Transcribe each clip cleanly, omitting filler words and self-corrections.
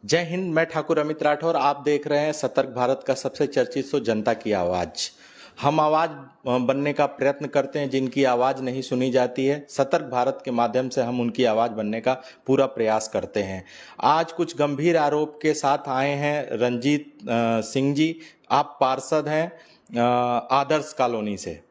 जय हिंद। मैं ठाकुर अमित राठौर। आप देख रहे हैं सतर्क भारत का सबसे चर्चित शो जनता की आवाज। हम आवाज बनने का प्रयत्न करते हैं जिनकी आवाज नहीं सुनी जाती है। सतर्क भारत के माध्यम से हम उनकी आवाज बनने का पूरा प्रयास करते हैं। आज कुछ गंभीर आरोप के साथ आए हैं रंजीत सिंह जी। आप पार्षद हैं आदर्श कॉलोनी से,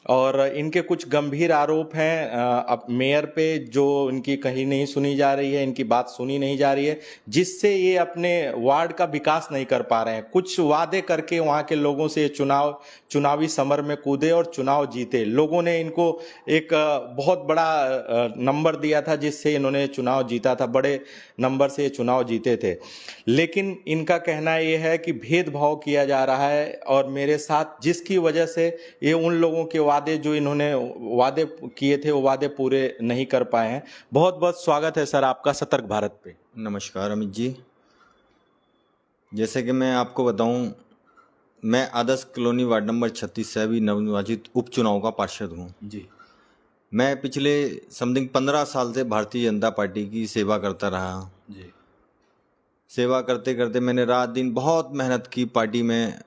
और इनके कुछ गंभीर आरोप हैं अब मेयर पे, जो इनकी कहीं नहीं सुनी जा रही है, इनकी बात सुनी नहीं जा रही है, जिससे ये अपने वार्ड का विकास नहीं कर पा रहे हैं। कुछ वादे करके वहाँ के लोगों से चुनावी समर में कूदे और चुनाव जीते। लोगों ने इनको एक बहुत बड़ा नंबर दिया था जिससे इन्होंने चुनाव जीता था, बड़े नंबर से ये चुनाव जीते थे। लेकिन इनका कहना ये है कि भेदभाव किया जा रहा है और मेरे साथ, जिसकी वजह से ये उन लोगों के वादे जो इन्होंने वादे किए थे वो वादे पूरे नहीं कर पाए हैं। बहुत बहुत स्वागत है सर आपका सतर्क भारत पे। नमस्कार अमित जी। जैसे कि मैं आपको बताऊं, मैं आदर्श कॉलोनी वार्ड नंबर 36 से अभी नवनिर्वाचित उपचुनाव का पार्षद हूं जी। मैं पिछले समथिंग 15 साल से भारतीय जनता पार्टी की सेवा करता रहा जी। सेवा करते करते मैंने रात दिन बहुत मेहनत की पार्टी में।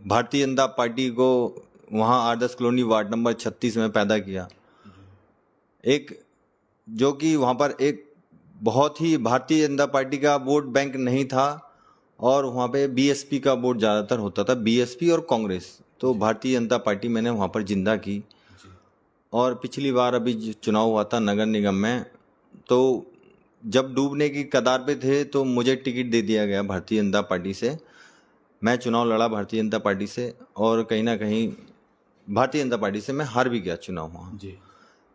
भारतीय जनता पार्टी को वहां आदर्श कॉलोनी वार्ड नंबर 36 में पैदा किया। एक जो कि वहाँ पर एक बहुत ही भारतीय जनता पार्टी का वोट बैंक नहीं था, और वहाँ पे बीएसपी का वोट ज़्यादातर होता था, बीएसपी और कांग्रेस। तो भारतीय जनता पार्टी मैंने वहाँ पर जिंदा की। और पिछली बार अभी चुनाव हुआ था नगर निगम में, तो जब डूबने की कगार पे थे तो मुझे टिकट दे दिया गया भारतीय जनता पार्टी से। मैं चुनाव लड़ा भारतीय जनता पार्टी से, और कहीं ना कहीं भारतीय जनता पार्टी से मैं हार भी गया चुनाव वहाँ।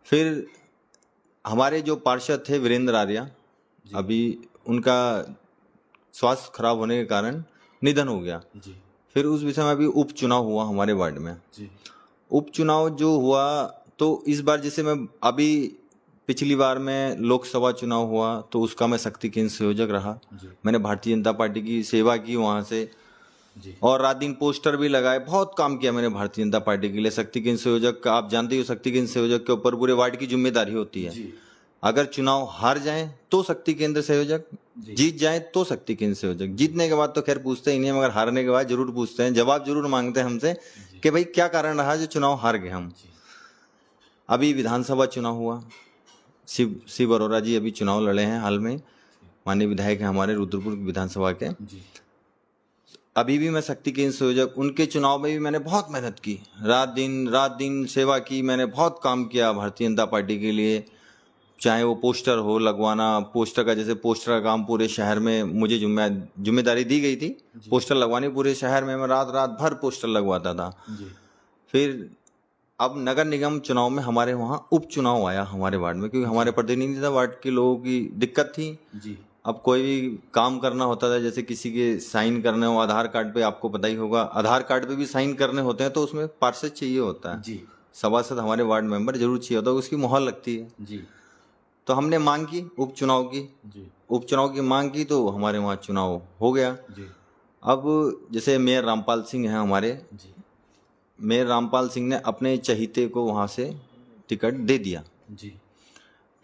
फिर हमारे जो पार्षद थे वीरेंद्र आर्या, अभी उनका स्वास्थ्य खराब होने के कारण निधन हो गया। फिर उस विषय में अभी उपचुनाव हुआ हमारे वार्ड में। उपचुनाव जो हुआ, तो इस बार जैसे मैं अभी पिछली बार में लोकसभा चुनाव हुआ तो उसका मैं शक्ति केंद्र संयोजक रहा। मैंने भारतीय जनता पार्टी की सेवा की वहाँ से, और रात दिन पोस्टर भी लगाए, बहुत काम किया मैंने भारतीय जनता पार्टी के लिए। शक्ति केंद्र संयोजक का आप जानते हो, शक्ति केंद्र संयोजक के ऊपर पूरे वार्ड की जिम्मेदारी होती है। अगर चुनाव हार जाए तो शक्ति केंद्र संयोजक, जीत जाए तो शक्ति केंद्र संयोजक। जीतने के बाद तो खैर पूछते ही नहीं, मगर हारने के बाद जरूर पूछते हैं, जवाब जरूर मांगते हैं हमसे कि भाई क्या कारण रहा जो चुनाव हार गए हम। अभी विधानसभा चुनाव हुआ, शिव अरोड़ा जी अभी चुनाव लड़े हैं हाल में, माननीय विधायक हैं हमारे रुद्रपुर विधानसभा के। अभी भी मैं शक्ति केंद्र संयोजक, उनके चुनाव में भी मैंने बहुत मेहनत की, रात दिन सेवा की। मैंने बहुत काम किया भारतीय जनता पार्टी के लिए, चाहे वो पोस्टर हो लगवाना, पोस्टर का जैसे पोस्टर का काम पूरे शहर में मुझे जिम्मेदारी दी गई थी, पोस्टर लगवाने पूरे शहर में। मैं रात भर पोस्टर लगवाता था। फिर अब नगर निगम चुनाव में हमारे वहाँ उपचुनाव आया हमारे वार्ड में, क्योंकि हमारे प्रतिनिधि था, वार्ड के लोगों की दिक्कत थी। अब कोई भी काम करना होता था, जैसे किसी के साइन करने हो आधार कार्ड पे, आपको पता ही होगा आधार कार्ड पे भी साइन करने होते हैं, तो उसमें पार्षद चाहिए होता है, सभासद हमारे वार्ड मेंबर जरूर चाहिए होता है, उसकी मोहर लगती है। तो हमने मांग की उपचुनाव की मांग की, तो हमारे वहाँ चुनाव हो गया। अब जैसे मेयर रामपाल सिंह हैं हमारे, मेयर रामपाल सिंह ने अपने चहीते को वहाँ से टिकट दे दिया।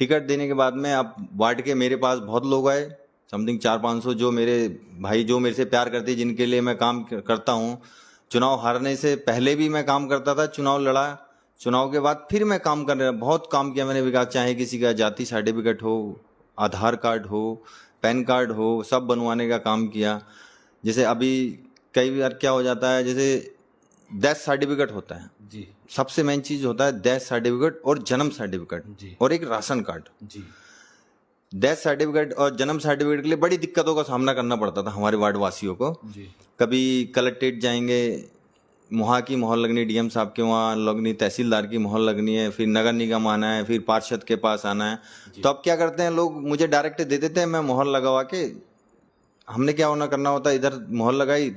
टिकट देने के बाद में अब वार्ड के मेरे पास बहुत लोग आए, समथिंग 400-500, जो मेरे भाई, जो मेरे से प्यार करते, जिनके लिए मैं काम करता हूँ। चुनाव हारने से पहले भी मैं काम करता था, चुनाव लड़ा, चुनाव के बाद फिर मैं काम कर रहा, बहुत काम किया मैंने विकास, चाहे किसी का जाति सर्टिफिकेट हो, आधार कार्ड हो, पैन कार्ड हो, सब बनवाने का काम किया। जैसे अभी कई बार क्या हो जाता है, जैसे डेथ सर्टिफिकेट होता है, सबसे मेन चीज होता है डेथ सर्टिफिकेट और जन्म सर्टिफिकेट, और एक राशन कार्ड। डेथ सर्टिफिकेट और जन्म सर्टिफिकेट के लिए बड़ी दिक्कतों का सामना करना पड़ता था हमारे वार्ड वासियों को। कभी कलेक्ट्रेट जाएंगे, वहाँ की मोहर लगनी, डीएम साहब के वहाँ लगनी, तहसीलदार की मोहर लगनी है, फिर नगर निगम आना है, फिर पार्षद के पास आना है। तो अब क्या करते हैं लोग, मुझे डायरेक्ट दे देते हैं, मैं मोहर लगवा के, हमने क्या होना करना होता है, इधर मोहर लगाई,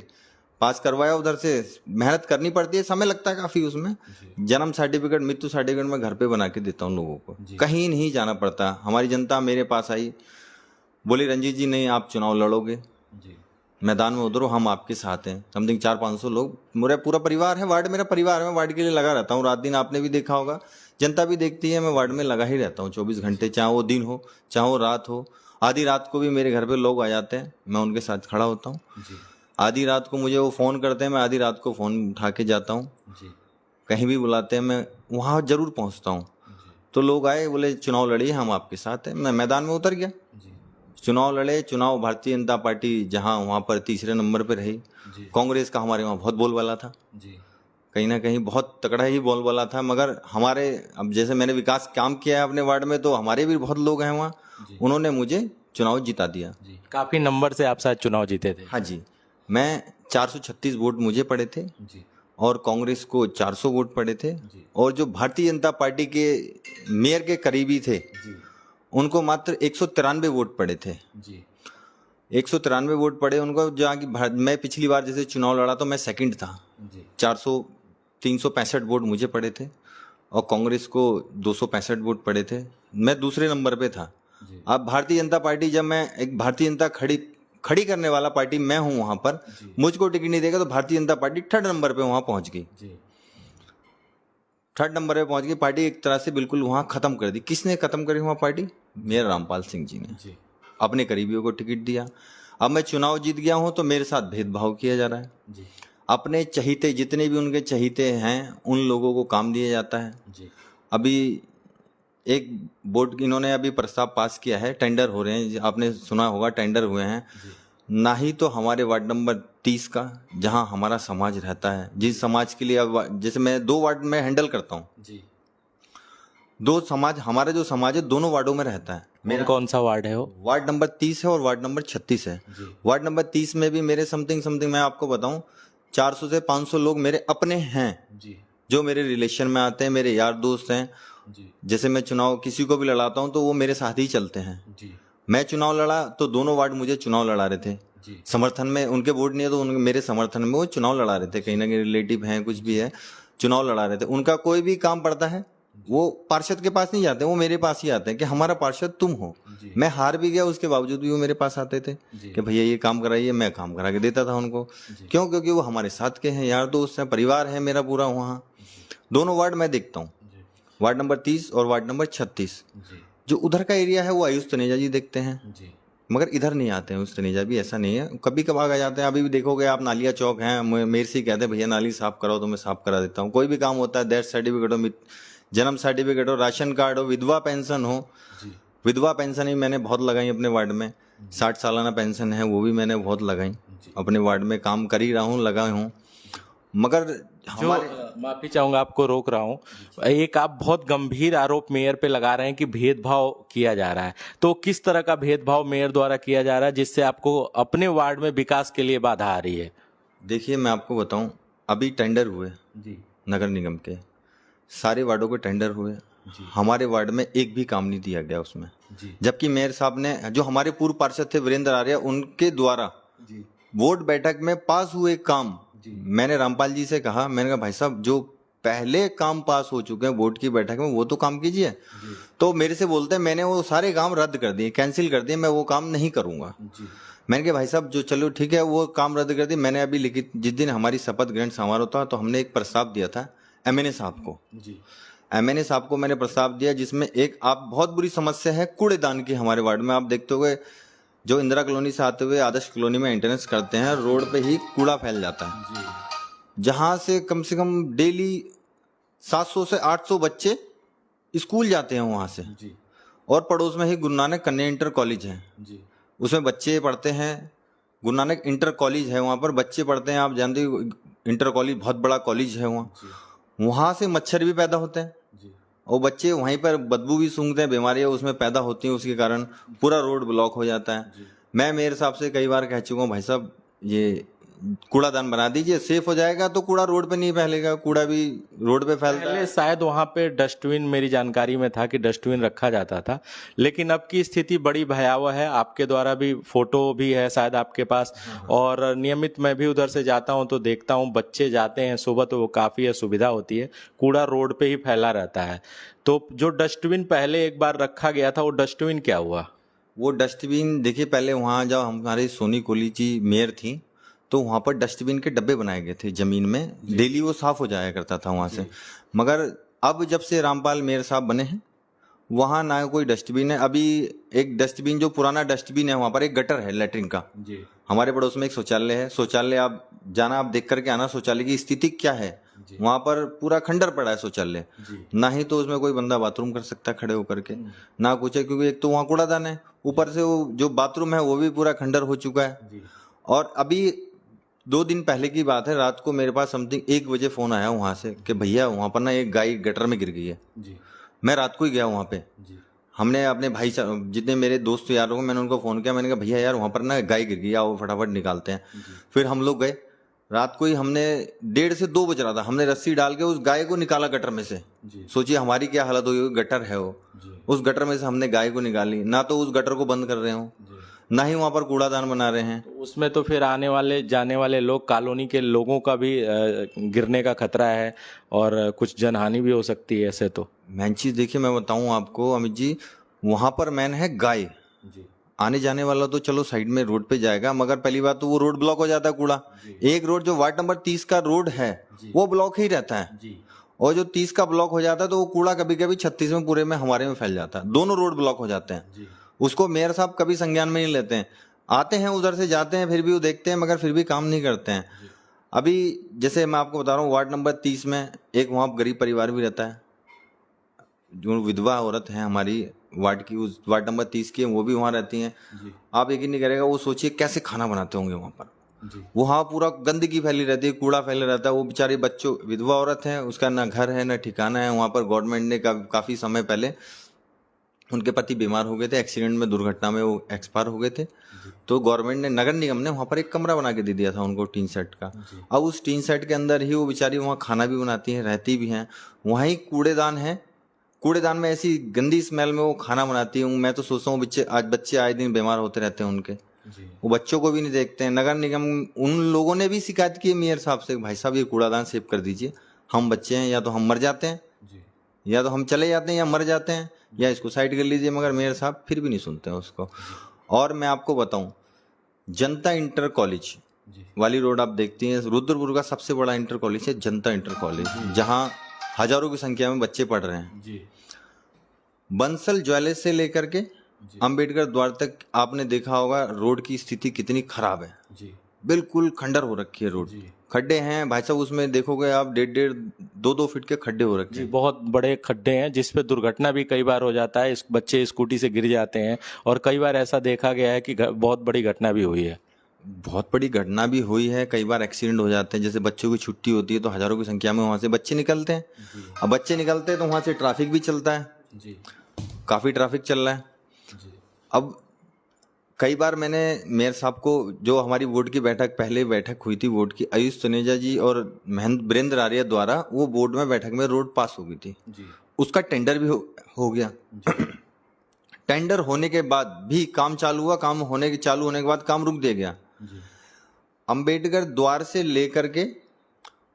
पास करवाया, उधर से मेहनत करनी पड़ती है, समय लगता है काफी उसमें। जन्म सर्टिफिकेट, मृत्यु सर्टिफिकेट मैं घर पे बना के देता हूँ लोगों को, कहीं नहीं जाना पड़ता। हमारी जनता मेरे पास आई, बोली रंजीत जी नहीं, आप चुनाव लड़ोगे, मैदान में उतरो, हम आपके साथ हैं। समथिंग 400-500 लोग, मेरा पूरा परिवार है, वार्ड मेरा परिवार है, मैं वार्ड के लिए लगा रहता हूँ रात दिन। आपने भी देखा होगा, जनता भी देखती है, मैं वार्ड में लगा ही रहता हूँ 24 घंटे, चाहे वो दिन हो चाहे वो रात हो। आधी रात को भी मेरे घर पे लोग आ जाते हैं, मैं उनके साथ खड़ा होता हूँ। जी आधी रात को मुझे वो फ़ोन करते हैं, मैं आधी रात को फ़ोन उठा के जाता हूँ। जी कहीं भी बुलाते हैं मैं वहाँ ज़रूर पहुँचता हूँ। जी तो लोग आए, बोले चुनाव लड़िए, हम आपके साथ हैं। मैं मैदान में उतर गया, जी चुनाव लड़े। चुनाव भारतीय जनता पार्टी जहाँ वहाँ पर तीसरे नंबर पर रही। जी कांग्रेस का हमारे वहाँ बहुत बोलबाला था, जी कहीं ना कहीं बहुत तगड़ा ही बोलबाला था। मगर हमारे, अब जैसे मैंने विकास काम किया है अपने वार्ड में, तो हमारे भी बहुत लोग हैं वहाँ, जी उन्होंने मुझे चुनाव जिता दिया। जी काफी नंबर से आप शायद चुनाव जीते थे। हाँ जी, मैं 436 वोट मुझे पड़े थे जी और कांग्रेस को 400 वोट पड़े थे। जी और जो भारतीय जनता पार्टी के मेयर के करीबी थे, जी उनको मात्र 193 वोट पड़े थे। जी 193 वोट पड़े उनको, जहाँ की मैं पिछली बार जैसे चुनाव लड़ा तो मैं सेकंड था। जी 365 वोट मुझे पड़े थे और कांग्रेस को 265 वोट पड़े थे। मैं दूसरे नंबर पे था। जी अब भारतीय जनता पार्टी, जब मैं एक भारतीय जनता खड़ी करने वाला पार्टी मैं हूं वहां पर, जी मुझको टिकट नहीं देगा, तो Bharatiya Janata party third number पे वहां पहुंच गई। जी थर्ड नंबर पे पहुंच गई पार्टी, एक तरह से बिल्कुल वहां खत्म कर दी। किसने खत्म करी वहां पार्टी? मेयर रामपाल सिंह जी ने जी अपने करीबियों को टिकट दिया। अब मैं चुनाव जीत गया हूं तो मेरे साथ भेदभाव किया जा रहा है। जी अपने चहीते, जितने भी उनके चहीते हैं, उन लोगों को काम दिया जाता है। जी अभी एक बोर्ड इन्होंने अभी प्रस्ताव पास किया है, टेंडर हो रहे हैं, आपने सुना होगा, टेंडर हुए हैं। जी ना ही तो हमारे वार्ड नंबर 30 का, जहां हमारा समाज रहता है, जिस समाज के लिए अब जैसे मैं 2 वार्ड में हैंडल करता हूं, जी 2 समाज, हमारा जो समाज है दोनों वार्डों में रहता है। मेरा कौन सा वार्ड है वो? वार्ड नंबर 30 है और वार्ड नंबर 36 है। जी वार्ड नंबर 30 में भी मेरे समथिंग मैं आपको बताऊं, 400 से 500 लोग मेरे अपने हैं, जी जो मेरे रिलेशन में आते हैं, मेरे यार दोस्त हैं। जी जैसे मैं चुनाव किसी को भी लड़ाता हूं तो वो मेरे साथ ही चलते हैं। जी मैं चुनाव लड़ा तो दोनों वार्ड मुझे चुनाव लड़ा रहे थे जी समर्थन में। उनके वोट नहीं है तो मेरे समर्थन में वो चुनाव लड़ा रहे थे। कहीं ना कहीं रिलेटिव हैं, कुछ भी है, चुनाव लड़ा रहे थे। उनका कोई भी काम पड़ता है, वो पार्षद के पास नहीं जाते, वो मेरे पास ही आते हैं कि हमारा पार्षद तुम हो। जी मैं हार भी गया, उसके बावजूद भी वो मेरे पास आते थे जी कि भैया ये काम कराइए। मैं काम करा के देता था उनको। जी क्यों? क्योंकि वो हमारे साथ के हैं, यार दोस्त हैं, परिवार है मेरा पूरा वहाँ। जी दोनों वार्ड मैं देखता हूँ, जी वार्ड नंबर 30 और वार्ड नंबर 36। जी जो उधर का एरिया है वो आयुष तनेजा जी देखते हैं, जी मगर इधर नहीं आते हैं। उस तनेजा भी ऐसा नहीं है, कभी कभार आ जाते हैं। अभी भी देखोगे आप, नालिया चौक हैं, मेरे से ही कहते हैं भैया नाली साफ कराओ, तो मैं साफ करा देता हूँ। कोई भी काम होता है, डेथ सर्टिफिकेट हो, जन्म सर्टिफिकेट हो, राशन कार्ड हो, विधवा पेंशन हो। जी विधवा पेंशन भी मैंने बहुत लगाई अपने वार्ड में। 60 सालाना पेंशन है, वो भी मैंने बहुत लगाई जी अपने वार्ड में। काम कर ही रहा हूँ, लगा हूँ। मगर जो हमारे, माफी चाहूंगा, आपको रोक रहा हूँ। एक आप बहुत गंभीर आरोप मेयर पे लगा रहे हैं कि भेदभाव किया जा रहा है। तो किस तरह का भेदभाव मेयर द्वारा किया जा रहा है जिससे आपको अपने वार्ड में विकास के लिए बाधा आ रही है? देखिए मैं आपको बताऊं, अभी टेंडर हुए जी नगर निगम के, सारे वार्डों के टेंडर हुए। जी हमारे वार्ड में एक भी काम नहीं दिया गया उसमें। जी जबकि मेयर साहब ने, जो हमारे पूर्व पार्षद थे वीरेंद्र आर्य, उनके द्वारा जी वोट बैठक में पास हुए काम, जी मैंने रामपाल जी से कहा, मैंने कहा भाई साहब जो पहले काम पास हो चुके हैं वोट की बैठक में, वो तो काम कीजिए। जी तो मेरे से बोलते हैं मैंने वो सारे काम रद्द कर दिए, कैंसिल कर दिए, मैं वो काम नहीं करूंगा। जी मैंने कहा भाई साहब जो, चलो ठीक है, वो काम रद्द कर दिए। मैंने अभी लिखित, जिस दिन हमारी शपथ ग्रहण समारोह था, तो हमने एक प्रस्ताव दिया था एमएनए साहब को। जी एमएनए साहब को मैंने प्रस्ताव दिया, जिसमें एक आप बहुत बुरी समस्या है कूड़ेदान की हमारे वार्ड में। आप देखते होंगे, जो इंदिरा कॉलोनी से आते हुए आदर्श कॉलोनी में एंट्रेंस करते हैं, रोड पे ही कूड़ा फैल जाता है, जी जहां से कम डेली 700 से 800 बच्चे स्कूल जाते हैं वहां से। जी और पड़ोस में ही गुरु नानक कन्या इंटर कॉलेज है, जी उसमें बच्चे पढ़ते हैं। गुरु नानक इंटर कॉलेज है, वहाँ पर बच्चे पढ़ते हैं। आप जानते हो इंटर कॉलेज बहुत बड़ा कॉलेज है वहाँ। जी वहाँ से मच्छर भी पैदा होते हैं जी और बच्चे वहीं पर बदबू भी सूंघते हैं, बीमारियाँ उसमें पैदा होती हैं, उसके कारण पूरा रोड ब्लॉक हो जाता है। जी मैं मेयर साहब से कई बार कह चुका हूँ, भाई साहब ये कूड़ादान बना दीजिए, सेफ हो जाएगा, तो कूड़ा रोड पे नहीं फैलेगा, कूड़ा भी रोड पे फैलता पहले है। शायद वहां पे डस्टबिन, मेरी जानकारी में था कि डस्टबिन रखा जाता था, लेकिन अब की स्थिति बड़ी भयावह है। आपके द्वारा भी फोटो भी है शायद आपके पास, और नियमित मैं भी उधर से जाता हूं तो देखता हूं बच्चे जाते हैं सुबह, तो वो काफी असुविधा होती है, कूड़ा रोड पे ही फैला रहता है। तो जो डस्टबिन पहले एक बार रखा गया था, वो डस्टबिन क्या हुआ? वो डस्टबिन, देखिए पहले वहाँ जब हमारी सोनी कोहली जी मेयर थी, तो वहाँ पर डस्टबिन के डब्बे बनाए गए थे जमीन में, डेली वो साफ हो जाया करता था वहाँ से। मगर अब जब से रामपाल मेयर साहब बने हैं, वहाँ ना कोई डस्टबिन है। अभी एक डस्टबिन, जो पुराना डस्टबिन है, वहाँ पर एक गटर है लेटरिन का। जी हमारे पड़ोस में एक शौचालय है। शौचालय आप जाना, आप देख करके आना शौचालय की स्थिति क्या है। जी वहाँ पर पूरा खंडर पड़ा है शौचालय। जी ना ही तो उसमें कोई बंदा बाथरूम कर सकता है खड़े होकर के, ना कुछ है, क्योंकि एक तो वहाँ कूड़ादान है, ऊपर से वो जो बाथरूम है वो भी पूरा खंडर हो चुका है। जी और अभी 2 दिन पहले की बात है, रात को मेरे पास समथिंग 1 बजे फ़ोन आया वहाँ से कि भैया वहाँ पर ना एक गाय गटर में गिर गई है। जी मैं रात को ही गया वहाँ पे। जी हमने अपने भाई जितने मेरे दोस्त यारों को, मैंने उनको फ़ोन किया। मैंने कहा भैया यार वहाँ पर ना गाय गिर गई, आओ फटाफट निकालते हैं। जी फिर हम लोग गए। रात को ही हमने 1:30 से 2 बज रहा था, हमने रस्सी डाल के उस गाय को निकाला गटर में से। जी सोचिए हमारी क्या हालत हुई होगी, गटर है वो। जी उस गटर में से हमने गाय को निकाली। ना तो उस गटर को बंद कर रहे हो, जी ना ही वहाँ पर कूड़ादान बना रहे हैं। तो उसमें तो फिर आने वाले जाने वाले लोग, कॉलोनी के लोगों का भी गिरने का खतरा है और कुछ जनहानि भी हो सकती है ऐसे तो। मेन चीज़ देखिए, मैं बताऊँ आपको अमित जी, वहाँ पर मेन है गाय। जी आने जाने वाला तो चलो साइड में रोड पे जाएगा, मगर पहली बात तो वो रोड ब्लॉक हो जाता है कूड़ा। एक रोड जो वार्ड नंबर 30 का रोड है जी वो ब्लॉक ही रहता है। जी और जो 30 का ब्लॉक हो जाता है तो वो कूड़ा कभी कभी 36 में पूरे में हमारे में फैल जाता है। दोनों रोड ब्लॉक हो जाते हैं। जी उसको मेयर साहब कभी संज्ञान में नहीं लेते हैं। आते हैं उधर से जाते हैं, फिर भी वो देखते हैं, मगर फिर भी काम नहीं करते हैं। जी अभी जैसे मैं आपको बता रहा हूँ, वार्ड नंबर 30 में एक वहाँ गरीब परिवार भी रहता है, जो विधवा औरत है हमारी वार्ड की, उस वार्ड नंबर 30 की, वो भी वहाँ रहती हैं। जी आप यकीन नहीं करेगा, वो सोचिए कैसे खाना बनाते होंगे वहाँ पर। जी वहाँ पूरा गंदगी फैली रहती है, कूड़ा फैला रहता है। वो बेचारी बच्चों, विधवा औरत है, उसका ना घर है ना ठिकाना है। वहाँ पर गवर्नमेंट ने काफ़ी समय पहले उनके पति बीमार हो गए थे, एक्सीडेंट में, दुर्घटना में वो एक्सपायर हो गए थे। तो गवर्नमेंट ने, नगर निगम ने वहाँ पर एक कमरा बना के दे दिया था उनको, टीन सेट का। जी अब उस टीन सेट के अंदर ही वो बेचारी वहाँ खाना भी बनाती हैं, रहती भी हैं। वहीं कूड़ेदान है, कूड़ेदान में ऐसी गंदी स्मेल में वो खाना बनाती हूँ। मैं तो सोचता हूँ बच्चे आए दिन बीमार होते रहते हैं उनके, जी वो बच्चों को भी नहीं देखते हैं। नगर निगम, उन लोगों ने भी शिकायत की है मेयर साहब से, भाई साहब ये कूड़ादान सेफ कर दीजिए, हम बच्चे हैं, या तो हम मर जाते हैं, जी या तो हम चले जाते हैं या मर जाते हैं, या इसको साइड कर लीजिए। मगर मेयर साहब फिर भी नहीं सुनते हैं उसको। और मैं आपको बताऊं, जनता इंटर कॉलेज जी वाली रोड आप देखती हैं, रुद्रपुर का सबसे बड़ा इंटर कॉलेज है जनता इंटर कॉलेज, जहां हजारों की संख्या में बच्चे पढ़ रहे हैं। जी बंसल ज्वेलर्स से लेकर के जी अंबेडकर द्वार तक आपने देखा होगा रोड की स्थिति कितनी खराब है। जी बिल्कुल खंडर हो रखी है रोड, जी खड्डे हैं भाई साहब, उसमें देखोगे आप 1.5-2 फीट के खड्डे हो रखे जी हैं। बहुत बड़े खड्डे हैं जिस पे दुर्घटना भी कई बार हो जाता है। इस बच्चे स्कूटी से गिर जाते हैं और कई बार ऐसा देखा गया है कि बहुत बड़ी घटना भी हुई है। बहुत बड़ी घटना भी हुई है, कई बार एक्सीडेंट हो जाते हैं। जैसे बच्चों की छुट्टी होती है तो हजारों की संख्या में वहाँ से बच्चे निकलते हैं। जी अब बच्चे निकलते हैं तो वहाँ से ट्रैफिक भी चलता है, जी काफ़ी ट्रैफिक चल रहा है। जी अब कई बार मैंने मेयर साहब को, जो हमारी बोर्ड की बैठक, पहले बैठक हुई थी बोर्ड की, आयुष तनेजा जी और महेंद्र वीरेंद्र आर्या द्वारा वो बोर्ड में बैठक में रोड पास हो गई थी, जी उसका टेंडर भी हो गया। टेंडर होने के बाद भी काम चालू हुआ, चालू होने के बाद काम रुक दिया गया। जी अंबेडकर द्वार से लेकर के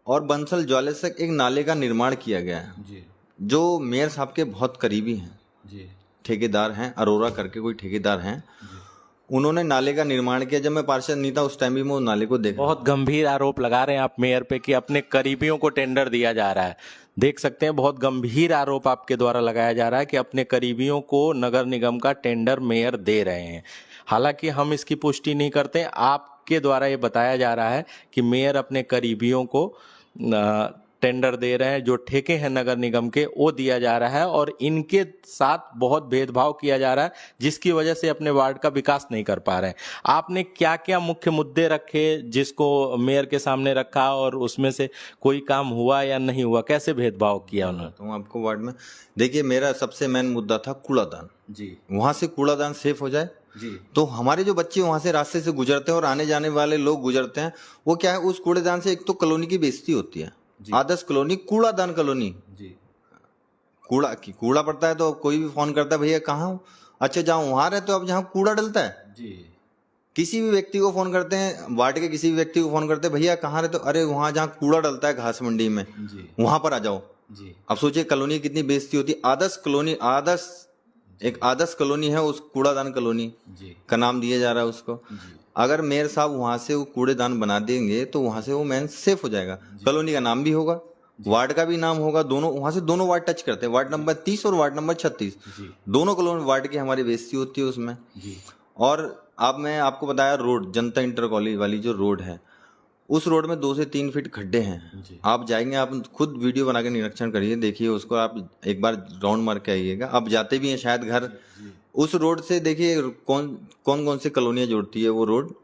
और बंसल ज्वेलर्स तक एक नाले का निर्माण किया गया है, जी जो मेयर साहब के बहुत करीबी हैं, जी ठेकेदार हैं, अरोरा करके कोई ठेकेदार हैं। जी उन्होंने नाले का निर्माण किया। जब मैं पार्षद नहीं था उस टाइम भी मैं उस नाले को देख रहा बहुत गंभीर आरोप लगा रहे हैं आप मेयर पे कि अपने करीबियों को टेंडर दिया जा रहा है। देख सकते हैं बहुत गंभीर आरोप आपके द्वारा लगाया जा रहा है कि अपने करीबियों को नगर निगम का टेंडर मेयर दे रहे हैं। हालांकि हम इसकी पुष्टि नहीं करते, आपके द्वारा ये बताया जा रहा है कि मेयर अपने करीबियों को टेंडर दे रहे हैं, जो ठेके हैं नगर निगम के वो दिया जा रहा है और इनके साथ बहुत भेदभाव किया जा रहा है, जिसकी वजह से अपने वार्ड का विकास नहीं कर पा रहे हैं। आपने क्या क्या मुख्य मुद्दे रखे जिसको मेयर के सामने रखा और उसमें से कोई काम हुआ या नहीं हुआ, कैसे भेदभाव किया उन्होंने? तो आपको वार्ड में देखिए, मेरा सबसे मेन मुद्दा था कूड़ादान। जी वहां से कूड़ादान सेफ हो जाए जी तो हमारे जो बच्चे वहां से रास्ते से गुजरते हैं और आने जाने वाले लोग गुजरते हैं, वो क्या है, उस कूड़ेदान से एक तो कॉलोनी की बेइज्जती होती है। आदर्श कॉलोनी कूड़ादान कॉलोनी, जी कूड़ा पड़ता है तो कोई भी फोन करता है, भैया कहाँ हो? अच्छा जहाँ वहां रहते हो, अब जहाँ कूड़ा डलता है, जी किसी भी व्यक्ति को फोन करते हैं, वार्ड के किसी भी व्यक्ति को फोन करते हैं, भैया कहाँ रहते हो? अरे वहां जहाँ कूड़ा डलता है घास मंडी में, जी वहां पर आ जाओ। जी अब सोचिए कॉलोनी कितनी बेइज्जती होती है। आदर्श कॉलोनी, एक आदर्श कॉलोनी है, उस कूड़ादान कॉलोनी जी का नाम दिया जा रहा है उसको। जी अगर मेयर साहब वहां से वो कूड़ेदान बना देंगे तो वहां से वो मैन सेफ हो जाएगा, कॉलोनी का नाम भी होगा वार्ड का भी नाम होगा, दोनों वहां से दोनों वार्ड टच करते हैं, वार्ड नंबर 30 और वार्ड नंबर 36, दोनों कॉलोनी वार्ड की हमारी बेइज्जती होती है उसमें। और अब मैं आपको बताया रोड, जनता इंटर कॉलेज वाली जो रोड है, उस रोड में 2 से 3 फीट खड्डे हैं। आप जाएंगे, आप खुद वीडियो बना के निरीक्षण करिए, देखिए उसको, आप एक बार राउंड मार के आइएगा। आप जाते भी हैं शायद घर, उस रोड से देखिए कौन कौन सी कॉलोनियाँ जोड़ती है वो रोड।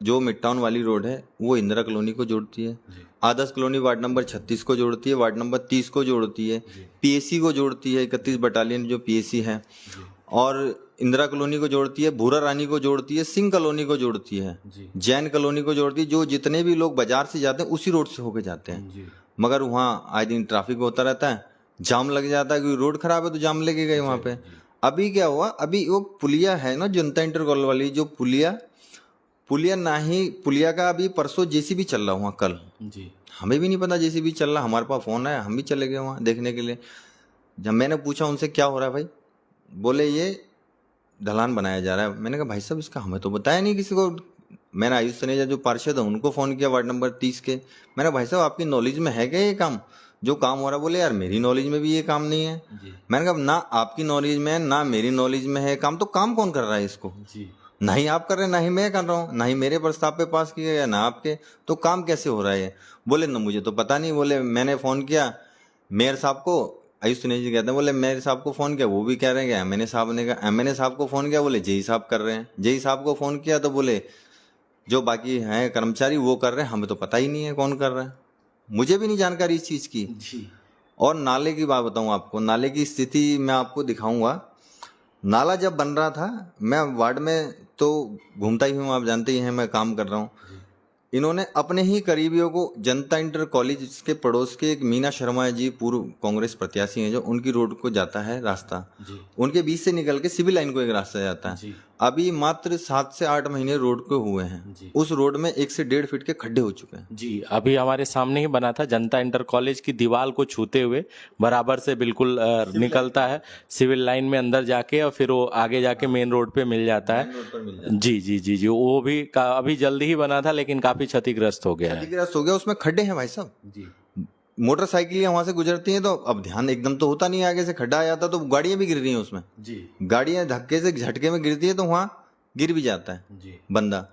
जो मिड टाउन वाली रोड है वो इंदिरा कॉलोनी को जोड़ती है, आदर्श कॉलोनी वार्ड नंबर 36 को जोड़ती है, वार्ड नंबर 30 को जोड़ती है, पीएसी को जोड़ती है, 31 बटालियन जो पीएसी है, और इंदिरा कॉलोनी को जोड़ती है, भूरा रानी को जोड़ती है, सिंह कॉलोनी को जोड़ती है, जैन कॉलोनी को जोड़ती है। जो जितने भी लोग बाजार से जाते हैं उसी रोड से होके जाते हैं, मगर वहाँ आए दिन ट्रैफिक होता रहता है, जाम लग जाता है, क्योंकि रोड खराब है तो जाम लगे गए वहाँ पे। अभी क्या हुआ, अभी वो पुलिया है ना जनता इंटर कॉलोनी वाली, जो पुलिया का अभी परसों जेसीबी चल रहा वहाँ कल, हमें भी नहीं पता जेसीबी चल रहा, हमारे पास फोन आया, हम भी चले गए वहाँ देखने के लिए। जब मैंने पूछा उनसे क्या हो रहा है भाई, बोले ये ढलान बनाया जा रहा है। मैंने कहा भाई साहब इसका हमें तो बताया नहीं किसी को। मैंने आयुष सनेजा जो पार्षद है उनको फ़ोन किया, वार्ड नंबर 30 के। मैंने भाई साहब आपकी नॉलेज में है क्या ये काम, जो काम हो रहा है? बोले यार मेरी नॉलेज में भी ये काम नहीं है। मैंने कहा ना आपकी नॉलेज में है ना मेरी नॉलेज में है काम, तो काम कौन कर रहा है इसको? ना ही आप कर रहे हैं, ना ही मैं कर रहा हूँ, ना ही मेरे प्रस्ताव पे पास किया गया, ना आपके, तो काम कैसे हो रहा है? बोले ना मुझे तो पता नहीं। बोले मैंने फ़ोन किया मेयर साहब को, आयुष सुनेश जी कहते हैं, बोले मेयर साहब को फ़ोन किया, वो भी कह रहे हैं कि एमएनए साहब ने कहा। एमएनए साहब को फ़ोन किया, बोले जेई साहब कर रहे हैं। जेई साहब को फ़ोन किया तो बोले जो बाकी हैं कर्मचारी वो कर रहे हैं, हमें तो पता ही नहीं है कौन कर रहा है, मुझे भी नहीं जानकारी इस चीज़ की। और नाले की बात बताऊँ आपको, नाले की स्थिति मैं आपको दिखाऊंगा। नाला जब बन रहा था, मैं वार्ड में तो घूमता ही हूँ, आप जानते ही हैं मैं काम कर रहा हूँ। इन्होंने अपने ही करीबियों को, जनता इंटर कॉलेज के पड़ोस के एक मीना शर्मा जी पूर्व कांग्रेस प्रत्याशी हैं, जो उनकी रोड को जाता है रास्ता, उनके बीच से निकल के सिविल लाइन को एक रास्ता जाता है। अभी मात्र 7 से 8 महीने रोड को हुए हैं, उस रोड में 1 से 1.5 फीट के खड्डे हो चुके हैं। जी, अभी हमारे सामने ही बना था, जनता इंटर कॉलेज की दीवार को छूते हुए बराबर से बिल्कुल निकलता है सिविल लाइन में अंदर जाके, और फिर वो आगे जाके मेन रोड पे मिल जाता है। जी जी जी जी, वो भी अभी जल्दी ही बना था लेकिन काफी क्षतिग्रस्त हो गया है। क्षतिग्रस्त हो गया, उसमें खड्डे हैं भाई साहब जी। मोटरसाइकिलें वहां से गुजरती हैं तो अब ध्यान एकदम तो होता नहीं, आगे से खड्डा आ जाता तो गाड़ियां भी गिर रही हैं उसमें जी। गाड़ियां धक्के से झटके में गिरती है तो वहां गिर भी जाता है जी बंदा।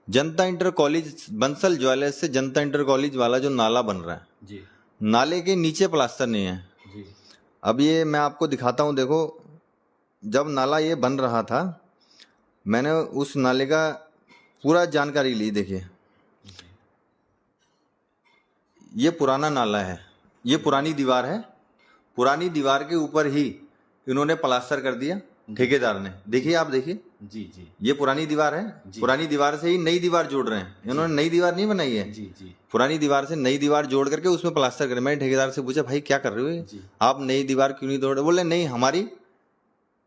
जनता इंटर कॉलेज, बंसल ज्वेलर्स से जनता इंटर कॉलेज वाला जो नाला बन रहा है जी, नाले के नीचे प्लास्टर नहीं है जी। अब ये मैं आपको दिखाता हूँ, देखो जब नाला ये बन रहा था मैंने उस नाले का पूरा जानकारी ली। देखिए ये पुराना नाला है, ये पुरानी दीवार है, पुरानी दीवार के ऊपर ही इन्होंने प्लास्टर कर दिया ठेकेदार ने। देखिए आप देखिए जी जी, ये पुरानी दीवार है, पुरानी दीवार से ही नई दीवार जोड़ रहे हैं इन्होंने, नई दीवार नहीं बनाई है जी जी, पुरानी दीवार से नई दीवार जोड़ करके उसमें प्लास्टर कर। मैंने ठेकेदार से पूछा भाई क्या कर रहे हो आप, नई दीवार क्यों नहीं तोड़ रहे? बोले नहीं हमारी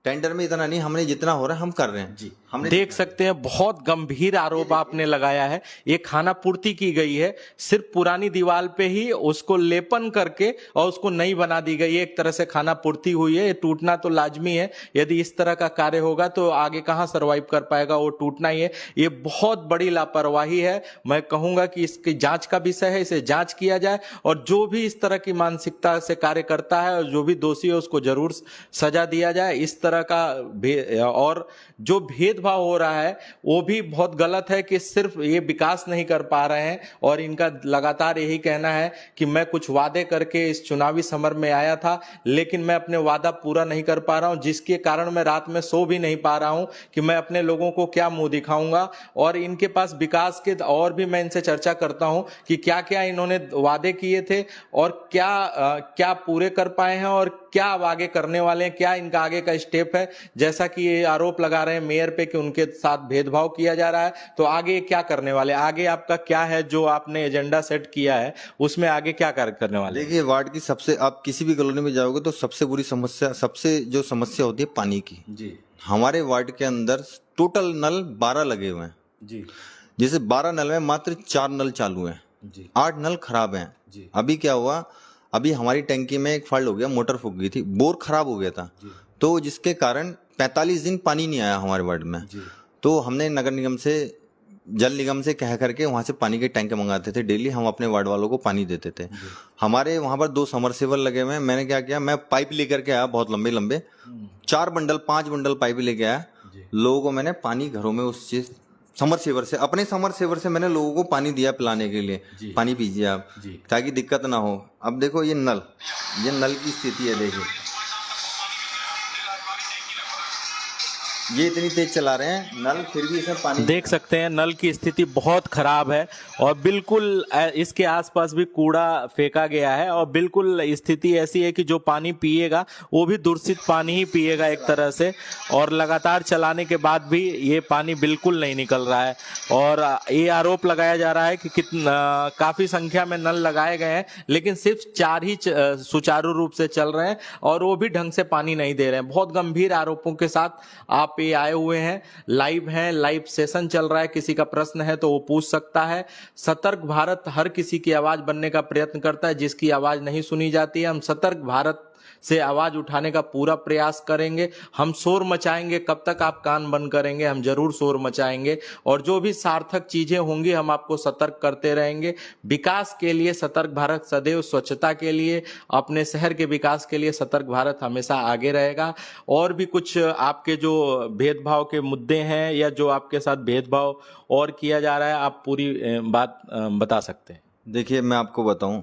टेंडर में इतना नहीं, हमने जितना हो रहा है हम कर रहे हैं जी। हमने देख सकते हैं बहुत गंभीर आरोप आपने लगाया है। ये खाना पूर्ति की गई है, सिर्फ पुरानी दीवार पे ही उसको लेपन करके और उसको नई बना दी गई है, एक तरह से खाना पूर्ति हुई है। ये टूटना तो लाजमी है, यदि इस तरह का कार्य होगा तो आगे कहां सर्वाइव कर पाएगा, वो टूटना ही है। ये बहुत बड़ी लापरवाही है, मैं कहूंगा कि इसकी जांच का विषय है, इसे जांच किया जाए और जो भी इस तरह की मानसिकता से कार्य करता है और जो भी दोषी है उसको जरूर सजा दिया जाए। इस तरह का और जो भेदभाव हो रहा है वो भी बहुत गलत है कि सिर्फ ये विकास नहीं कर पा रहे हैं और इनका लगातार यही कहना है कि मैं कुछ वादे करके इस चुनावी समर में आया था लेकिन मैं अपने वादा पूरा नहीं कर पा रहा हूं, जिसके कारण मैं रात में सो भी नहीं पा रहा हूं कि मैं अपने लोगों को क्या मुंह दिखाऊंगा। और इनके पास विकास के और भी मैं इनसे चर्चा करता हूं कि क्या क्या इन्होंने वादे किए थे और क्या पूरे कर पाए हैं और क्या अब आगे करने वाले हैं, क्या इनका आगे का स्टेप है। जैसा कि ये आरोप लगा रहे हैं मेयर पे कि उनके साथ भेदभाव किया जा रहा है, तो आगे क्या करने वाले, आगे आपका क्या है जो आपने एजेंडा सेट किया है, उसमें आगे क्या कार्य करने वाले? देखिए वार्ड की सबसे, आप किसी भी कॉलोनी में जाओगे तो सबसे बुरी समस्या, सबसे जो समस्या होती है पानी की जी। हमारे वार्ड के अंदर टोटल नल 12 लगे हुए हैं जी, जैसे 12 नल में मात्र 4 नल चालू हैं जी, 8 नल खराब हैं जी। अभी क्या हुआ, अभी हमारी टंकी में एक फॉल्ट हो गया, मोटर फूक गई थी, बोर खराब हो गया था तो जिसके कारण 45 दिन पानी नहीं आया हमारे वार्ड में। तो हमने नगर निगम से जल निगम से कह करके वहाँ से पानी के टैंक मंगाते थे, डेली हम अपने वार्ड वालों को पानी देते थे। हमारे वहाँ पर 2 समरसेबल लगे हुए हैं। मैंने क्या किया, मैं पाइप लेकर के आया, बहुत लंबे लंबे 4 बंडल 5 बंडल पाइप लेके आया। लोगों को मैंने पानी घरों में उस चीज समरसेवर से, अपने समरसेवर से मैंने लोगों को पानी दिया पिलाने के लिए, पानी पीजिए आप, ताकि दिक्कत ना हो। अब देखो ये नल की स्थिति है, देखिए ये इतनी तेज चला रहे हैं नल, फिर भी इसमें पानी देख सकते हैं नल की स्थिति बहुत खराब है और बिल्कुल इसके आसपास भी कूड़ा फेंका गया है और बिल्कुल स्थिति ऐसी है कि जो पानी पिएगा वो भी दूषित पानी ही पिएगा एक तरह से। और लगातार चलाने के बाद भी ये पानी बिल्कुल नहीं निकल रहा है और ये आरोप लगाया जा रहा है कि काफी संख्या में नल लगाए गए हैं लेकिन सिर्फ 4 ही सुचारू रूप से चल रहे हैं और वो भी ढंग से पानी नहीं दे रहे हैं। बहुत गंभीर आरोपों के साथ आप ये आए हुए हैं, लाइव सेशन चल रहा है, किसी का प्रश्न है तो वो पूछ सकता है। सतर्क भारत हर किसी की आवाज बनने का प्रयत्न करता है, जिसकी आवाज नहीं सुनी जाती है हम सतर्क भारत से आवाज उठाने का पूरा प्रयास करेंगे। हम शोर मचाएंगे, कब तक आप कान बंद करेंगे, हम जरूर शोर मचाएंगे और जो भी सार्थक चीजें होंगी हम आपको सतर्क करते रहेंगे। विकास के लिए सतर्क भारत सदैव, स्वच्छता के लिए, अपने शहर के विकास के लिए सतर्क भारत हमेशा आगे रहेगा। और भी कुछ आपके जो भेदभाव के मुद्दे हैं या जो आपके साथ भेदभाव और किया जा रहा है, आप पूरी बात बता सकते हैं। देखिए मैं आपको बताऊं,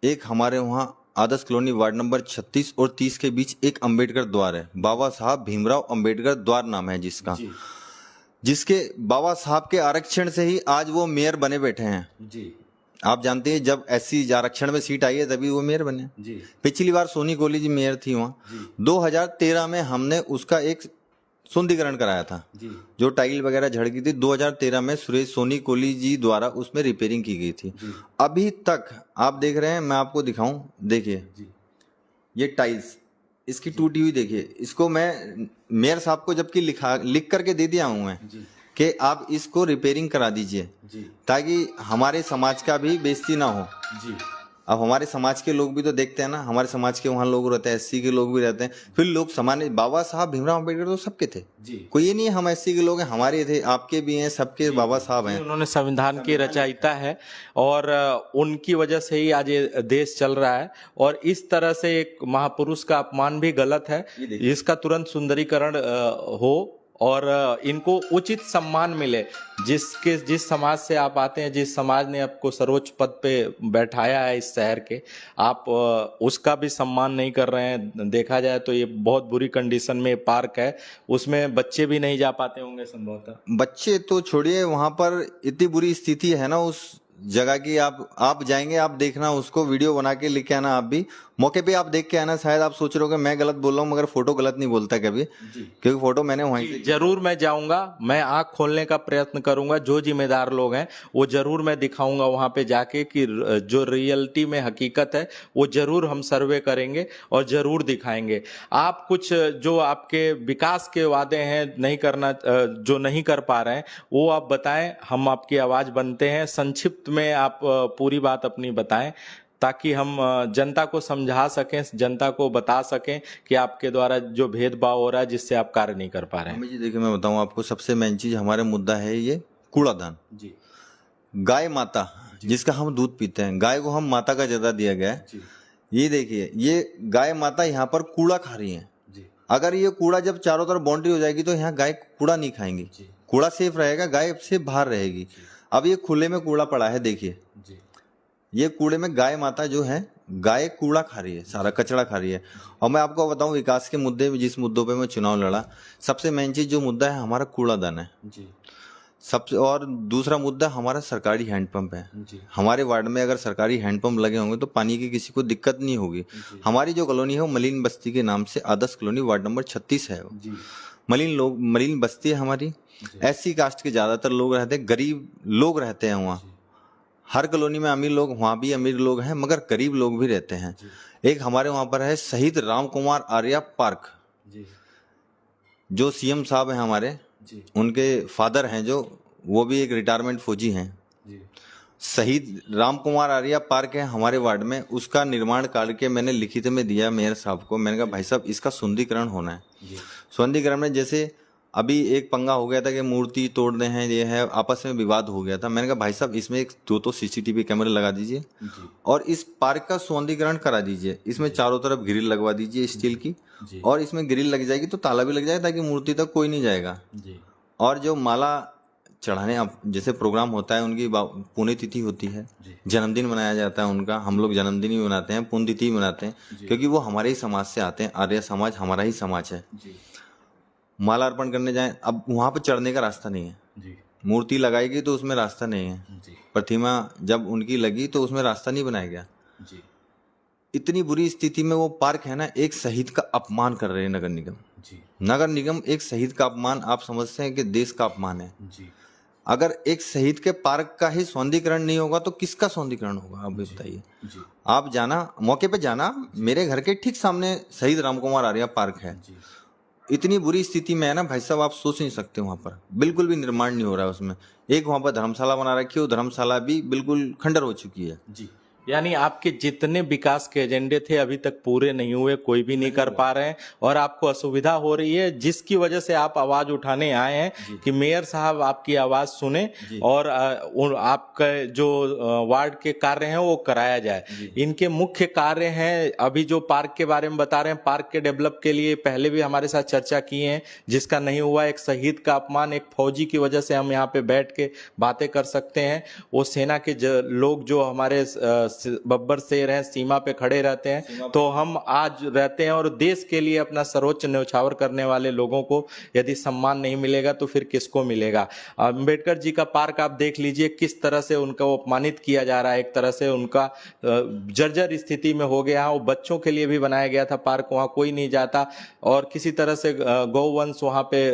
एक हमारे वहाँ आदर्श कॉलोनी वार्ड नंबर 36 और 30 के बीच एक अंबेडकर द्वार है, बाबा साहब भीमराव अंबेडकर द्वार नाम है जिसका, जिसके बाबा साहब के आरक्षण से ही आज वो मेयर बने बैठे हैं जी। आप जानते हैं जब एससी आरक्षण में सीट आई है तभी वो मेयर बने जी। पिछली बार सोनी कोहली जी मेयर थी वहाँ, 2013 में हमने उसका एक सुंदरीकरण कराया था जी। जो टाइल वगैरह झड़ गई थी 2013 में सुरेश सोनी कोहली जी द्वारा उसमें रिपेयरिंग की गई थी। अभी तक आप देख रहे हैं, मैं आपको दिखाऊं, देखिए ये टाइल्स इसकी टूटी हुई, देखिए इसको मैं मेयर साहब को जबकि लिख करके दे दिया हूं मैं कि आप इसको रिपेयरिंग करा दीजिए ताकि हमारे समाज का भी बेइज्जती ना हो जी। अब हमारे समाज के लोग भी तो देखते हैं ना, हमारे समाज के वहाँ लोग रहते हैं, एससी के लोग भी रहते हैं, फिर लोग सामान्य, बाबा साहब भीमराव अम्बेडकर तो सबके थे जी। कोई ये नहीं है हम एससी के लोग हैं, हमारे थे, आपके भी हैं, सबके बाबा साहब हैं। उन्होंने संविधान की रचयिता है और उनकी वजह से ही आज ये देश चल रहा है और इस तरह से एक महापुरुष का अपमान भी गलत है। इसका तुरंत सुंदरीकरण हो और इनको उचित सम्मान मिले। जिस समाज से आप आते हैं, जिस समाज ने आपको सर्वोच्च पद पे बैठाया है इस शहर के, आप उसका भी सम्मान नहीं कर रहे हैं। देखा जाए तो ये बहुत बुरी कंडीशन में पार्क है, उसमें बच्चे भी नहीं जा पाते होंगे संभवतः। बच्चे तो छोड़िए, वहां पर इतनी बुरी स्थिति है ना उस जगह की, आप जाएंगे, आप देखना, उसको वीडियो बना के लेके आना, आप भी मौके पे आप देख के आना। शायद आप सोच रहे हो कि मैं गलत बोल रहा हूँ, मगर फोटो गलत नहीं बोलता कभी, क्योंकि फोटो मैंने वहीं से। जरूर मैं जाऊंगा, मैं आंख खोलने का प्रयत्न करूंगा, जो जिम्मेदार लोग हैं वो जरूर मैं दिखाऊंगा वहां पे जाके कि जो रियलिटी में हकीकत है वो जरूर हम सर्वे करेंगे और जरूर दिखाएंगे। आप कुछ जो आपके विकास के वादे हैं नहीं करना, जो नहीं कर पा रहे हैं वो आप बताएं, हम आपकी आवाज बनते हैं। संक्षिप्त में आप पूरी बात अपनी बताएं ताकि हम जनता को समझा सकें, जनता को बता सकें कि आपके द्वारा जो भेदभाव हो रहा है जिससे आप कार्य नहीं कर पा रहे हैं। जी देखिए मैं बताऊं आपको, सबसे मेन चीज हमारे मुद्दा है ये कूड़ादान जी। गाय माता जिसका हम दूध पीते हैं, गाय को हम माता का दर्जा दिया गया है। ये देखिए, ये गाय माता यहाँ पर कूड़ा खा रही है। अगर ये कूड़ा जब चारों तरफ बाउंड्री हो जाएगी तो यहाँ गाय कूड़ा नहीं खाएंगी, कूड़ा सेफ रहेगा, गाय से बाहर रहेगी। अब ये खुले में कूड़ा पड़ा है, देखिए ये कूड़े में गाय माता जो है, गाय कूड़ा खा रही है, सारा कचरा खा रही है। और मैं आपको बताऊं, विकास के मुद्दे में जिस मुद्दों पे मैं चुनाव लड़ा, सबसे मेन चीज जो मुद्दा है हमारा कूड़ादान है जी। सबसे, और दूसरा मुद्दा हमारा सरकारी हैंडपंप है जी। हमारे वार्ड में अगर सरकारी हैंडपंप लगे होंगे तो पानी की किसी को दिक्कत नहीं होगी। हमारी जो कॉलोनी है वो मलिन बस्ती के नाम से आदर्श कॉलोनी वार्ड नंबर 36 है। मलिन बस्ती है हमारी, एससी कास्ट के ज्यादातर लोग रहते हैं, गरीब लोग रहते हैं वहाँ। हर कॉलोनी में अमीर लोग, वहाँ भी अमीर लोग हैं, मगर गरीब लोग भी रहते हैं। एक हमारे वहाँ पर है शहीद राम कुमार आर्या पार्क, जो सीएम साहब हैं हमारे, उनके फादर हैं, जो वो भी एक रिटायरमेंट फौजी हैं। शहीद राम कुमार आर्या पार्क है हमारे वार्ड में, उसका निर्माण करके मैंने लिखित में दिया मेयर साहब को। मैंने कहा भाई साहब इसका सुंदरीकरण होना है। सुंदरीकरण में जैसे अभी एक पंगा हो गया था कि मूर्ति तोड़ने हैं, ये है, आपस में विवाद हो गया था। मैंने कहा भाई साहब इसमें एक दो तो सीसीटीवी कैमरे लगा दीजिए और इस पार्क का सौंदर्यीकरण करा दीजिए। इसमें चारों तरफ ग्रिल लगवा दीजिए स्टील की, और इसमें ग्रिल लग जाएगी तो ताला भी लग जाएगा ताकि मूर्ति तक कोई नहीं जाएगा। और जो माला चढ़ाने अब जैसे प्रोग्राम होता है, उनकी पुण्यतिथि होती है, जन्मदिन मनाया जाता है उनका, हम लोग जन्मदिन भी मनाते हैं, पुण्यतिथि भी मनाते हैं, क्योंकि वो हमारे ही समाज से आते हैं। आर्य समाज हमारा ही समाज है। माला अर्पण करने जाएं, अब वहाँ पर चढ़ने का रास्ता नहीं है। मूर्ति लगाएगी तो उसमें रास्ता नहीं है। प्रतिमा जब उनकी लगी तो उसमें रास्ता नहीं बनाया गया। इतनी बुरी स्थिति में वो पार्क है ना, एक शहीद का अपमान कर रहे हैं नगर निगम। नगर निगम एक शहीद का अपमान, आप समझते हैं कि देश का अपमान है। अगर एक शहीद के पार्क का ही सौंदर्यीकरण नहीं होगा तो किसका सौंदर्यीकरण होगा, आप बताइए। आप जाना, मौके पे जाना, मेरे घर के ठीक सामने शहीद राम कुमार आर्या पार्क है। इतनी बुरी स्थिति में है ना भाई साहब, आप सोच नहीं सकते। वहाँ पर बिल्कुल भी निर्माण नहीं हो रहा है उसमें। एक वहाँ पर धर्मशाला बना रखी है, वो धर्मशाला भी बिल्कुल खंडर हो चुकी है। यानी आपके जितने विकास के एजेंडे थे अभी तक पूरे नहीं हुए, कोई भी नहीं कर पा रहे हैं, और आपको असुविधा हो रही है, जिसकी वजह से आप आवाज उठाने आए हैं कि मेयर साहब आपकी आवाज सुने और आपका जो वार्ड के कार्य हैं वो कराया जाए। इनके मुख्य कार्य हैं, अभी जो पार्क के बारे में बता रहे हैं, पार्क के डेवलप के लिए पहले भी हमारे साथ चर्चा की है, जिसका नहीं हुआ। एक शहीद का अपमान, एक फौजी की वजह से हम यहाँ पे बैठ के बातें कर सकते हैं। वो सेना के लोग जो हमारे बब्बर शेर हैं, सीमा पे खड़े रहते हैं, तो हम आज रहते हैं, और देश के लिए अपना सर्वोच्च न्यौछावर करने वाले लोगों को यदि सम्मान नहीं मिलेगा तो फिर किसको मिलेगा। अम्बेडकर जी का पार्क आप देख लीजिए, किस तरह से उनका अपमानित किया जा रहा है। एक तरह से उनका जर्जर स्थिति में हो गया। वो बच्चों के लिए भी बनाया गया था पार्क, वहाँ कोई नहीं जाता, और किसी तरह से गौवंश वहाँ पे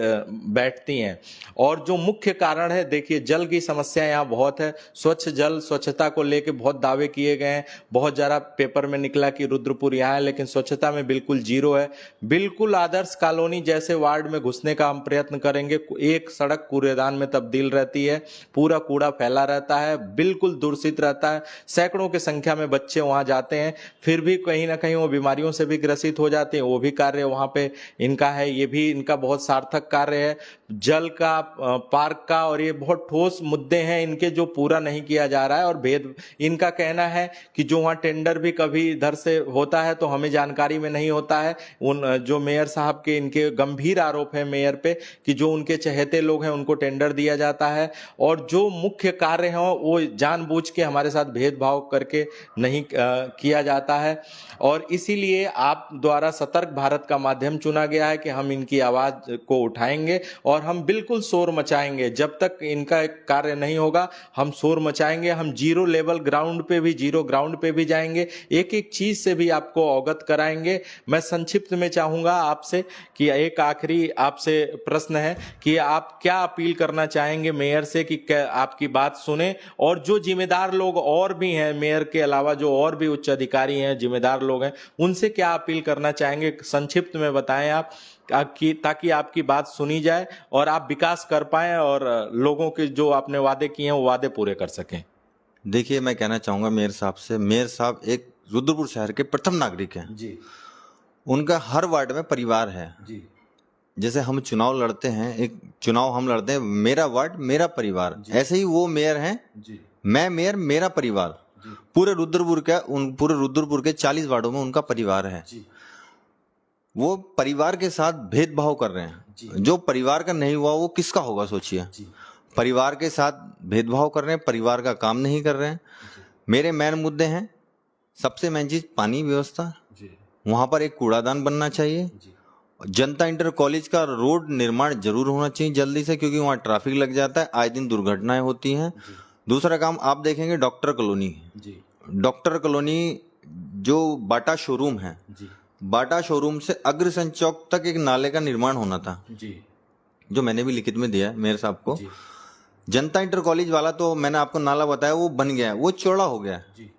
बैठती हैं। और जो मुख्य कारण है, देखिए जल की समस्या यहाँ बहुत है। स्वच्छ जल, स्वच्छता को लेके बहुत दावे किए गए हैं, बहुत जरा पेपर में निकला कि रुद्रपुर यहाँ है, लेकिन स्वच्छता में बिल्कुल जीरो है। बिल्कुल आदर्श कॉलोनी जैसे वार्ड में घुसने का हम प्रयत्न करेंगे, एक सड़क कूड़ेदान में तब्दील रहती है, पूरा कूड़ा फैला रहता है, बिल्कुल दूषित रहता है, सैकड़ों की संख्या में बच्चे वहां जाते हैं, फिर भी कहीं ना कहीं वो बीमारियों से भी ग्रसित हो जाते हैं। वो भी कार्य वहां पे इनका है, ये भी इनका बहुत सार्थक कार्य है, जल का, पार्क का, और ये बहुत ठोस मुद्दे हैं इनके जो पूरा नहीं किया जा रहा है। और भेद इनका कहना है कि जो वहाँ टेंडर भी कभी इधर से होता है तो हमें जानकारी में नहीं होता है। उन जो मेयर साहब के, इनके गंभीर आरोप है मेयर पे कि जो उनके चहेते लोग हैं उनको टेंडर दिया जाता है, और जो मुख्य कार्य हैं वो जानबूझ के हमारे साथ भेदभाव करके नहीं किया जाता है। और इसीलिए आप द्वारा सतर्क भारत का माध्यम चुना गया है कि हम इनकी आवाज को उठाएंगे और हम बिल्कुल शोर मचाएंगे। जब तक इनका कार्य नहीं होगा हम शोर मचाएंगे। हम जीरो लेवल ग्राउंड पे भी, जीरो ग्राउंड पे भी जाएंगे, एक एक चीज से भी आपको अवगत कराएंगे। मैं संक्षिप्त में चाहूंगा आपसे कि एक आखिरी आपसे प्रश्न है कि आप क्या अपील करना चाहेंगे मेयर से कि आपकी बात सुने, और जो जिम्मेदार लोग और भी हैं मेयर के अलावा, जो और भी उच्च अधिकारी हैं, जिम्मेदार लोग हैं, उनसे क्या अपील करना चाहेंगे, संक्षिप्त में बताएं आप, ताकि आपकी बात सुनी जाए और आप विकास कर पाएं और लोगों के जो आपने वादे किए हैं वो वादे पूरे कर सकें। देखिए, मैं कहना चाहूँगा मेयर साहब से, मेयर साहब एक रुद्रपुर शहर के प्रथम नागरिक हैं जी। उनका हर वार्ड में परिवार है जी। जैसे हम चुनाव लड़ते हैं, एक चुनाव हम लड़ते हैं, मेरा वार्ड मेरा परिवार, ऐसे ही वो मेयर हैं जी। मैं मेयर, मेरा परिवार, पूरे रुद्रपुर के 40 वार्डों में उनका परिवार है जी। वो परिवार के साथ भेदभाव कर रहे हैं। जो परिवार का नहीं हुआ वो किसका होगा, सोचिए। परिवार के साथ भेदभाव कर रहे हैं, परिवार का काम नहीं कर रहे हैं। मेरे मेन मुद्दे हैं, सबसे मेन चीज पानी व्यवस्था, वहां पर एक कूड़ादान बनना चाहिए। जनता इंटर कॉलेज का रोड निर्माण जरूर होना चाहिए जल्दी से, क्योंकि वहाँ ट्रैफिक लग जाता है, आए दिन दुर्घटनाएं होती हैं। दूसरा काम आप देखेंगे, डॉक्टर कॉलोनी। डॉक्टर कॉलोनी जो बाटा शोरूम है, बाटा शोरूम से अग्रसेन चौक तक एक नाले का निर्माण होना था जी, जो मैंने भी लिखित में दिया है मेयर साहब को। जनता इंटर कॉलेज वाला तो मैंने आपको नाला बताया, वो बन गया है, वो चौड़ा हो गया है।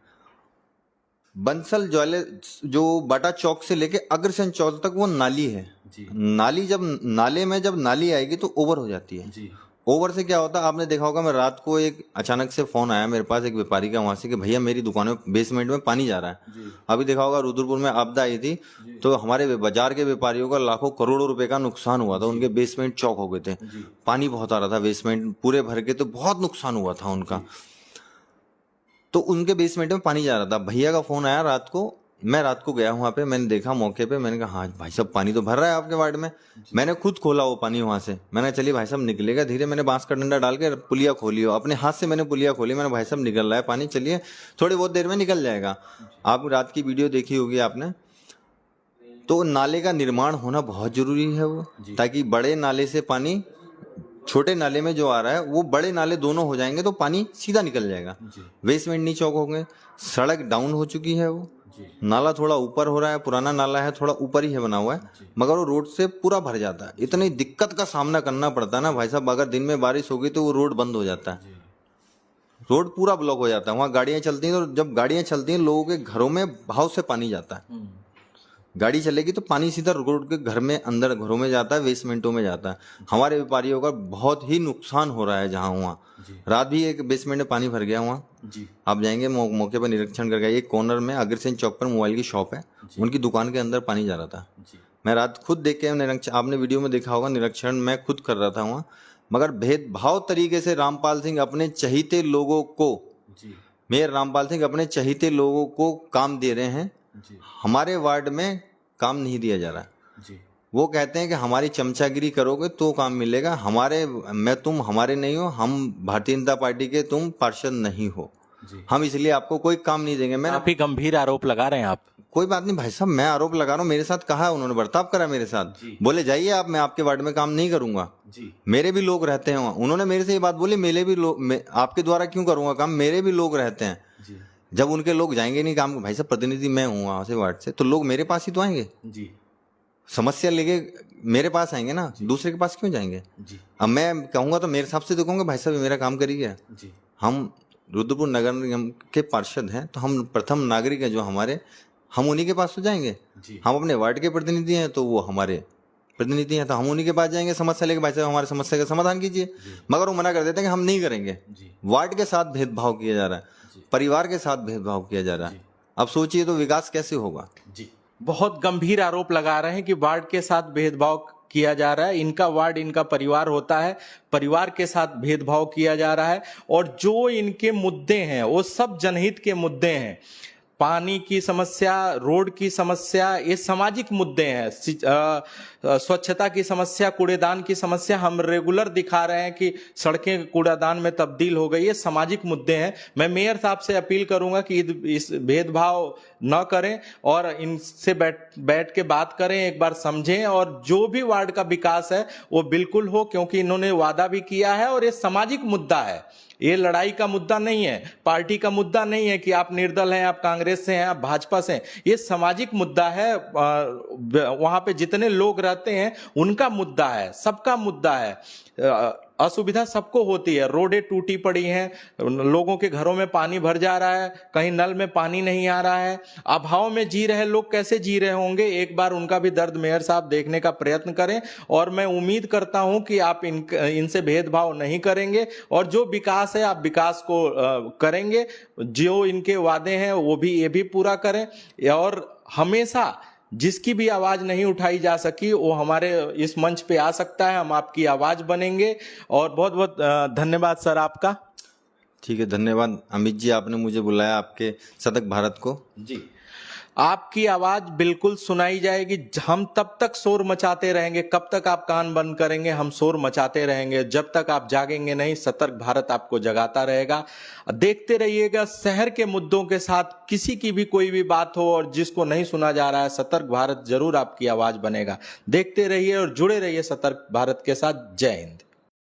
बंसल ज्वाले जो बाटा चौक से लेके अग्रसेन चौक तक वो नाली है जी। नाली जब नाले में जब नाली आएगी तो ओवर हो जाती है जी। ओवर से क्या होता है, आपने देखा होगा, मैं रात को एक अचानक से फोन आया मेरे पास एक व्यापारी का वहां से कि भैया मेरी दुकान में बेसमेंट में पानी जा रहा है। अभी देखा होगा रुद्रपुर में आपदा आई थी, तो हमारे बाजार के व्यापारियों का लाखों करोड़ों रुपए का नुकसान हुआ था, उनके बेसमेंट चौक हो गए थे, पानी बहुत आ रहा था, बेसमेंट पूरे भर के, तो बहुत नुकसान हुआ था उनका। तो उनके बेसमेंट में पानी जा रहा था, भैया का फोन आया रात को, मैं रात को गया वहां पे, मैंने देखा मौके पे, मैंने कहा हाँ भाई साहब पानी तो भर रहा है आपके वार्ड में। मैंने खुद खोला वो पानी वहां से, मैंने कहा चलिए भाई साहब निकलेगा धीरे, मैंने बांस का डंडा डाल के पुलिया खोली, अपने हाथ से मैंने पुलिया खोली, मैंने भाई साहब निकल रहा है पानी, चलिए थोड़ी बहुत देर में निकल जाएगा। आप रात की वीडियो देखी होगी आपने, तो नाले का निर्माण होना बहुत जरूरी है वो, ताकि बड़े नाले से पानी छोटे नाले में जो आ रहा है वो बड़े नाले दोनों हो जाएंगे तो पानी सीधा निकल जाएगा, बेसमेंट नहीं चौक होंगे। सड़क डाउन हो चुकी है, वो नाला थोड़ा ऊपर हो रहा है, पुराना नाला है थोड़ा ऊपर ही है बना हुआ है, मगर वो रोड से पूरा भर जाता है। इतनी दिक्कत का सामना करना पड़ता है ना भाई साहब, अगर दिन में बारिश होगी तो वो रोड बंद हो जाता है, रोड पूरा ब्लॉक हो जाता है, वहाँ गाड़ियां चलती हैं, तो जब गाड़ियां चलती हैं लोगों के घरों में बहाव से पानी जाता है, गाड़ी चलेगी तो पानी सीधा रोड के घर में अंदर घरों में जाता है, बेसमेंटों में जाता है। हमारे व्यापारियों का बहुत ही नुकसान हो रहा है जहाँ वहाँ। रात भी एक बेसमेंट में पानी भर गया वहाँ, आप जाएंगे मौके पर निरीक्षण करके, एक कॉर्नर में अग्रसेन चौक पर मोबाइल की शॉप है, उनकी दुकान के अंदर पानी जा रहा था। मैं रात खुद देख के निरीक्षण, आपने वीडियो में देखा होगा, निरीक्षण मैं खुद कर रहा था वहाँ, मगर भेदभाव तरीके से रामपाल सिंह अपने चहीते लोगों को, मेयर रामपाल सिंह अपने चहीते लोगों को काम दे रहे हैं, हमारे वार्ड में काम नहीं दिया जा रहा। वो कहते हैं कि हमारी चमचागिरी करोगे तो काम मिलेगा, तुम हमारे नहीं हो, हम भारतीय जनता पार्टी के, तुम पार्षद नहीं हो, हम इसलिए आपको कोई काम नहीं देंगे। मैं काफी गंभीर आरोप लगा रहे हैं आप। कोई बात नहीं भाई साहब, मैं आरोप लगा रहा हूँ, मेरे साथ कहा उन्होंने बर्ताव करा मेरे साथ, बोले जाइए आप, मैं आपके वार्ड में काम नहीं करूंगा, मेरे भी लोग रहते हैं वहाँ। उन्होंने मेरे से ये बात बोली, मेरे भी लोग, आपके द्वारा क्यों करूंगा काम, मेरे भी लोग रहते हैं। जब उनके लोग जाएंगे नहीं काम, भाई साहब प्रतिनिधि मैं हूँ वहां से वार्ड से, तो लोग मेरे पास ही तो आएंगे, समस्या लेके मेरे पास आएंगे ना, दूसरे के पास क्यों जाएंगे। अब मैं कहूंगा तो मेरे हिसाब से तो कहूंगा भाई साहब मेरा काम करिए। हम रुद्रपुर नगर निगम के पार्षद हैं, तो हम प्रथम नागरिक हैं जो हमारे, हम उन्हीं के पास तो जाएंगे। हम अपने वार्ड के प्रतिनिधि हैं तो वो हमारे प्रतिनिधि हैं, तो हम उन्हीं के पास जाएंगे समस्या लेके, भाई साहब हमारे समस्या का समाधान कीजिए। मगर वो मना कर देते हैं कि हम नहीं करेंगे। वार्ड के साथ भेदभाव किया जा रहा है, परिवार के साथ भेदभाव किया जा रहा है। अब सोचिए तो विकास कैसे होगा। बहुत गंभीर आरोप लगा रहे हैं कि वार्ड के साथ भेदभाव किया जा रहा है, इनका वार्ड इनका परिवार होता है, परिवार के साथ भेदभाव किया जा रहा है, और जो इनके मुद्दे हैं वो सब जनहित के मुद्दे हैं। पानी की समस्या, रोड की समस्या, ये सामाजिक मुद्दे हैं। स्वच्छता की समस्या, कूड़ेदान की समस्या हम रेगुलर दिखा रहे हैं कि सड़कें कूड़ेदान में तब्दील हो गई, ये सामाजिक मुद्दे हैं। मैं मेयर साहब से अपील करूंगा कि इस भेदभाव न करें और इनसे बैठ के बात करें, एक बार समझें, और जो भी वार्ड का विकास है वो बिल्कुल हो, क्योंकि इन्होंने वादा भी किया है और ये सामाजिक मुद्दा है। ये लड़ाई का मुद्दा नहीं है, पार्टी का मुद्दा नहीं है कि आप निर्दल हैं, आप कांग्रेस से हैं, आप भाजपा से हैं। ये सामाजिक मुद्दा है, वहां पे जितने लोग रहते हैं उनका मुद्दा है, सबका मुद्दा है। असुविधा सबको होती है, रोडें टूटी पड़ी हैं, लोगों के घरों में पानी भर जा रहा है, कहीं नल में पानी नहीं आ रहा है, अभाव में जी रहे लोग कैसे जी रहे होंगे। एक बार उनका भी दर्द मेयर साहब देखने का प्रयत्न करें, और मैं उम्मीद करता हूं कि आप इनसे भेदभाव नहीं करेंगे, और जो विकास है आप विकास को करेंगे, जो इनके वादे हैं वो भी ये भी पूरा करें। और हमेशा जिसकी भी आवाज नहीं उठाई जा सकी वो हमारे इस मंच पे आ सकता है, हम आपकी आवाज बनेंगे। और बहुत बहुत धन्यवाद सर आपका। ठीक है, धन्यवाद अमित जी, आपने मुझे बुलाया आपके शतक भारत को। जी, आपकी आवाज बिल्कुल सुनाई जाएगी। हम तब तक शोर मचाते रहेंगे, कब तक आप कान बंद करेंगे, हम शोर मचाते रहेंगे, जब तक आप जागेंगे नहीं। सतर्क भारत आपको जगाता रहेगा। देखते रहिएगा, शहर के मुद्दों के साथ किसी की भी कोई भी बात हो और जिसको नहीं सुना जा रहा है, सतर्क भारत जरूर आपकी आवाज बनेगा। देखते रहिए और जुड़े रहिए सतर्क भारत के साथ। जय हिंद।